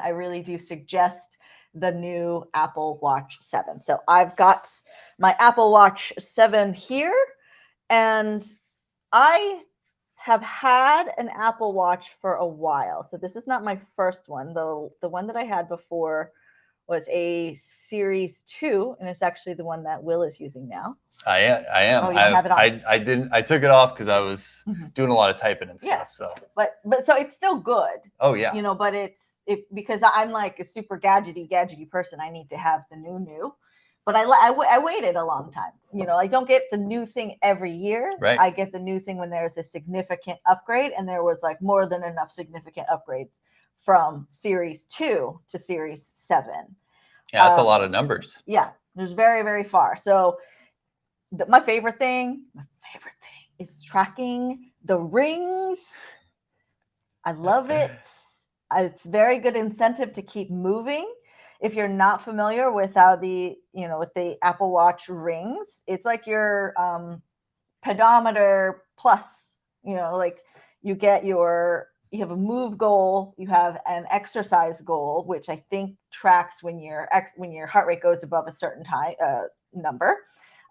I really do suggest the new Apple Watch 7. So I've got my Apple Watch 7 here, and I have had an Apple Watch for a while. So this is not my first one. The one that I had before was a Series 2, and it's actually the one that Will is using now. I am. Oh, you have it on. I didn't. I took it off because I was doing a lot of typing and stuff. So, but so it's still good. Oh yeah. You know, but because I'm like a super gadgety person. I need to have the new. But I waited a long time. You know, I don't get the new thing every year. Right. I get the new thing when there's a significant upgrade, and there was like more than enough significant upgrades from Series 2 to Series 7. Yeah, that's a lot of numbers. Yeah, it was very, very far. So my favorite thing is tracking the rings. I love it. It's very good incentive to keep moving. If you're not familiar with how with the Apple Watch rings, it's like your pedometer plus, like you have a move goal, you have an exercise goal, which I think tracks when your heart rate goes above a certain number,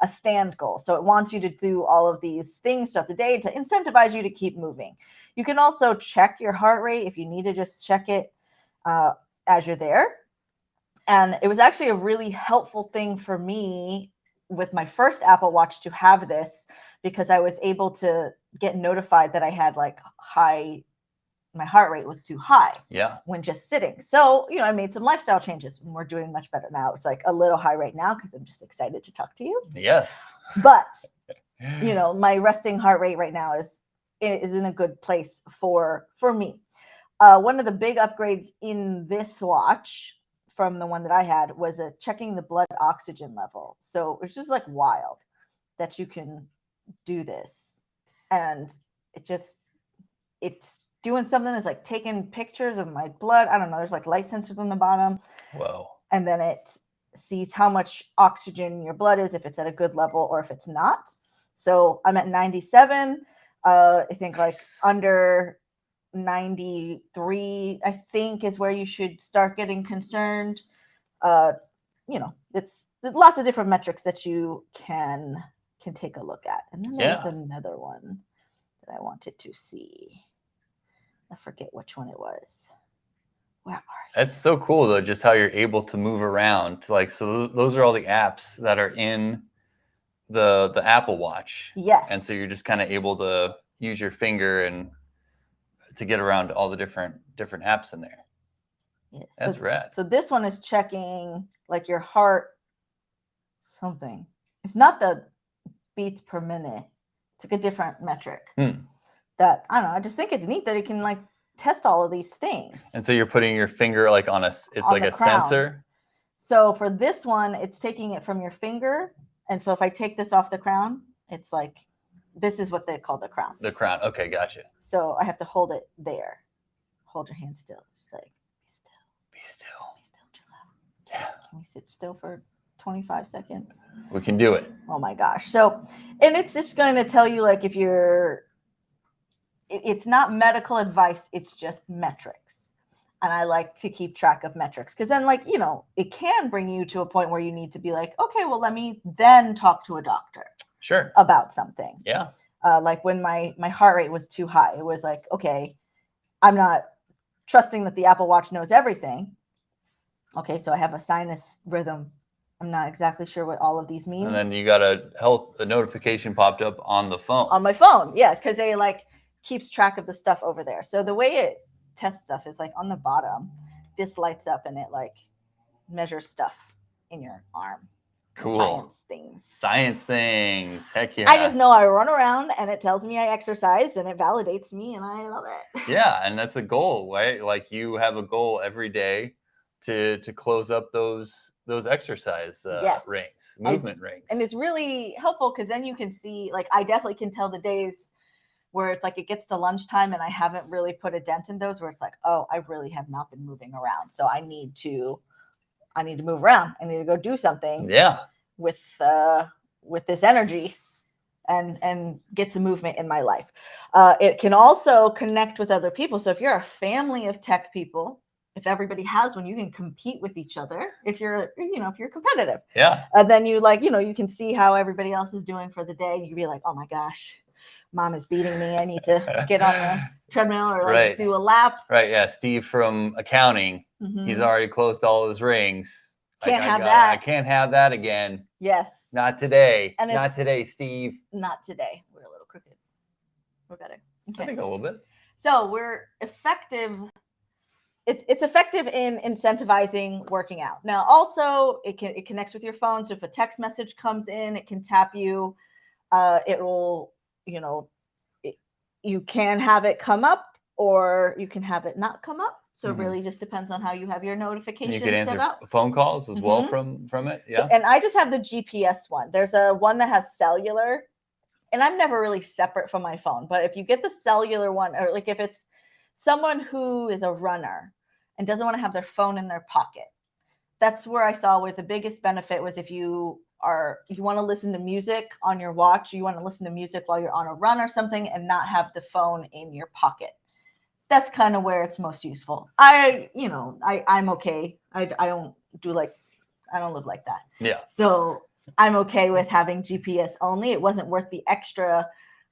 a stand goal. So it wants you to do all of these things throughout the day to incentivize you to keep moving. You can also check your heart rate if you need to just check it as you're there. And it was actually a really helpful thing for me with my first Apple Watch to have this, because I was able to get notified that I had my heart rate was too high when just sitting. So, I made some lifestyle changes and we're doing much better now. It's like a little high right now because I'm just excited to talk to you. Yes. But, my resting heart rate right now is in a good place for me. One of the big upgrades in this watch from the one that I had was checking the blood oxygen level. So it's just like wild that you can do this. And it's doing something that's like taking pictures of my blood. I don't know. There's like light sensors on the bottom. Whoa. And then it sees how much oxygen in your blood is, if it's at a good level or if it's not. So I'm at 97. I think nice. Like under 93, I think, is where you should start getting concerned. It's lots of different metrics that you can take a look at. And then there's another one that I wanted to see. I forget which one it was. Where are you? That's so cool though, just how you're able to move around. Like, so those are all the apps that are in the Apple Watch. Yes. And so you're just kind of able to use your finger and to get around all the different apps in there. Yes. That's rad. So this one is checking like your heart something. It's not the beats per minute. It's like a different metric. That, I don't know, I just think it's neat that it can like test all of these things. And so you're putting your finger like on like a sensor. So for this one, it's taking it from your finger. And so if I take this off the crown, it's like, this is what they call the crown. The crown. Okay, gotcha. So I have to hold it there. Hold your hand still. Just like, be still. Be still. Be still, chill out. Yeah. Can we sit still for 25 seconds? We can do it. Oh my gosh. So, and it's just going to tell you like if it's not medical advice, it's just metrics. And I like to keep track of metrics because then it can bring you to a point where you need to be like, okay, well, let me then talk to a doctor. Sure. About something. Yeah. Like when my heart rate was too high, it was like, okay, I'm not trusting that the Apple Watch knows everything. Okay, so I have a sinus rhythm. I'm not exactly sure what all of these mean. And then you got a notification popped up on the phone. On my phone, yes, because they keeps track of the stuff over there. So the way it tests stuff is on the bottom, this lights up and it measures stuff in your arm. Cool. Science things. Heck yeah. I just know I run around and it tells me I exercise and it validates me and I love it. Yeah, and that's a goal, right? Like you have a goal every day to close up those exercise rings, movement rings. And it's really helpful because then you can see, I definitely can tell the days where it's it gets to lunchtime and I haven't really put a dent in those, where it's oh, I really have not been moving around. So I need to move around. I need to go do something. Yeah. With this energy and get some movement in my life. It can also connect with other people. So if you're a family of tech people, if everybody has one, you can compete with each other if you're competitive. Yeah. And then you you can see how everybody else is doing for the day. You can be like, oh my gosh, mom is beating me. I need to get on the treadmill or do a lap. Right. Yeah. Steve from accounting, he's already closed all his rings. Can't have that. I can't have that again. Yes. Not today. Not today, Steve. Not today. We're a little crooked. We're better. Okay. I think a little bit. So we're effective. It's effective in incentivizing working out. Now, also, it connects with your phone. So if a text message comes in, it can tap you. It will, you can have it come up, or you can have it not come up. So it really just depends on how you have your notifications set up. You can answer phone calls as well from it. Yeah. So, and I just have the GPS one. There's a one that has cellular, and I'm never really separate from my phone. But if you get the cellular one, or like if it's someone who is a runner and doesn't want to have their phone in their pocket, that's where I saw where the biggest benefit was if you want to listen to music on your watch, you want to listen to music while you're on a run or something and not have the phone in your pocket. That's kind of where it's most useful. I'm okay. I don't live like that. Yeah. So I'm okay with having GPS only. It wasn't worth the extra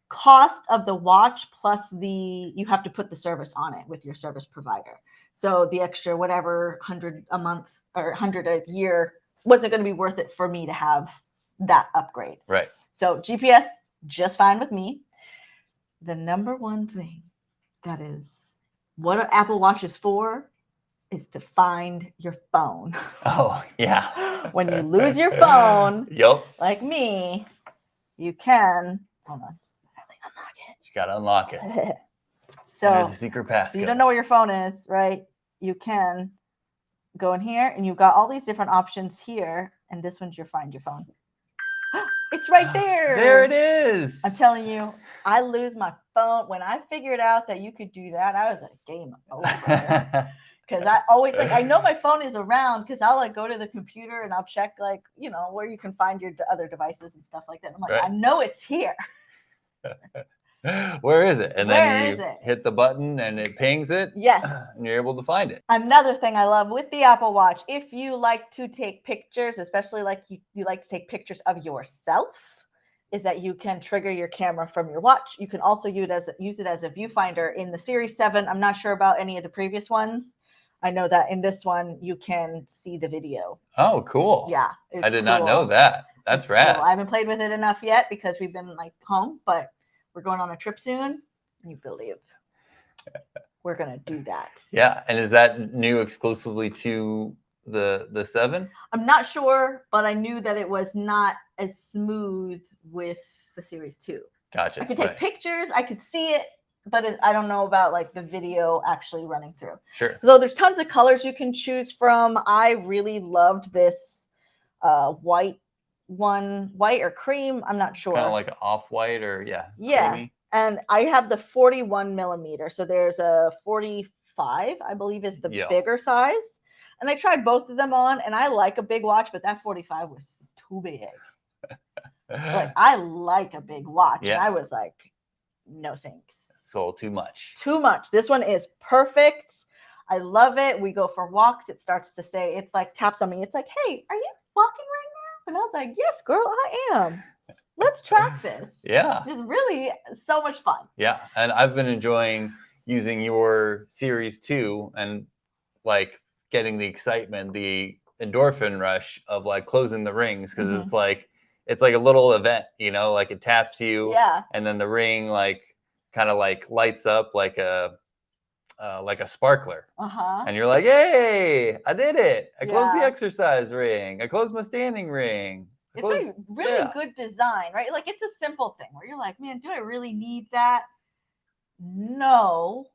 cost of the watch, plus you have to put the service on it with your service provider. So the extra whatever $100 a month or $100 a year wasn't going to be worth it for me to have that upgrade. Right. So GPS, just fine with me. The number one thing that is what an Apple Watch is for is to find your phone. Oh, yeah. When you lose your phone, yep, like me, you can, hold on, unlock it. You got to unlock it. So the secret passcode. So you don't know where your phone is, right? You can go in here, and you've got all these different options here, and this one's your find your phone. It's right there. There it is. I'm telling you, I lose my phone. When I figured out that you could do that, I was like, game over. Because I always I know my phone is around, because I'll go to the computer and I'll check where you can find your other devices and stuff like that. I'm like, right. I know it's here. Where is it? And then you hit the button and it pings it. Yes. And you're able to find it. Another thing I love with the Apple Watch, if you like to take pictures, especially you like to take pictures of yourself, is that you can trigger your camera from your watch. You can also use it as a viewfinder in the Series 7. I'm not sure about any of the previous ones. I know that in this one, you can see the video. Oh, cool. Yeah. I did not know that. That's rad. Cool. I haven't played with it enough yet because we've been home, but we're going on a trip soon. Can you believe we're going to do that? Yeah. And is that new exclusively to the 7? I'm not sure, but I knew that it was not as smooth with the Series 2. Gotcha. I could take pictures. I could see it, but I don't know about the video actually running through. Sure. So there's tons of colors you can choose from. I really loved this white or cream. I'm not sure. Kind of like off-white or yeah. Creamy. And I have the 41 millimeter. So there's a 45, I believe, is the bigger size. And I tried both of them on, and I like a big watch, but that 45 was too big. I like a big watch. Yeah. And I was like, no thanks. It's a little too much. Too much. This one is perfect. I love it. We go for walks. It starts to say, it's taps on me. It's like, hey, are you walking right now? And I was like, yes, girl, I am. Let's track this. Yeah. It's really so much fun. Yeah. And I've been enjoying using your Series 2 and getting the excitement, the endorphin rush of closing the rings, because it's like a little event, it taps you. Yeah. And then the ring kind of lights up like a sparkler. Uh-huh. And you're like, hey, I did it. I closed the exercise ring. I closed my standing ring. It's a really good design, right? It's a simple thing where you're like, man, do I really need that? No,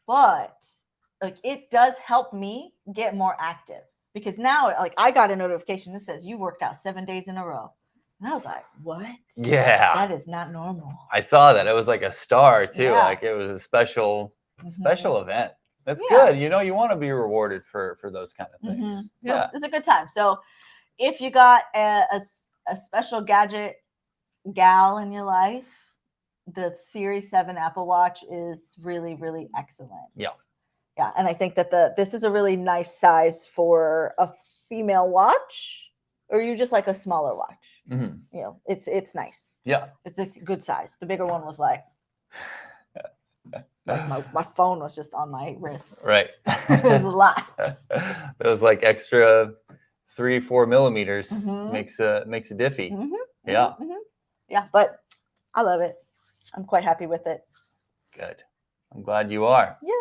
but it does help me get more active, because now I got a notification that says you worked out 7 days in a row. And I was like, what? Yeah. That is not normal. I saw that. It was a star too. Yeah. It was a special event. That's good. You want to be rewarded for those kind of things. Mm-hmm. Yeah. So it's a good time. So if you got a special gadget gal in your life, the Series 7 Apple Watch is really, really excellent. Yeah. Yeah, and I think that this is a really nice size for a female watch, or you just like a smaller watch. Mhm. You know, it's nice. Yeah. It's a good size. The bigger one was like my phone was just on my wrist. Right. It was a lot. Those like extra 3-4 millimeters Mhm. makes a diffy. Mhm, Yeah. mhm, mhm. Yeah, but I love it. I'm quite happy with it. Good. I'm glad you are. Yeah.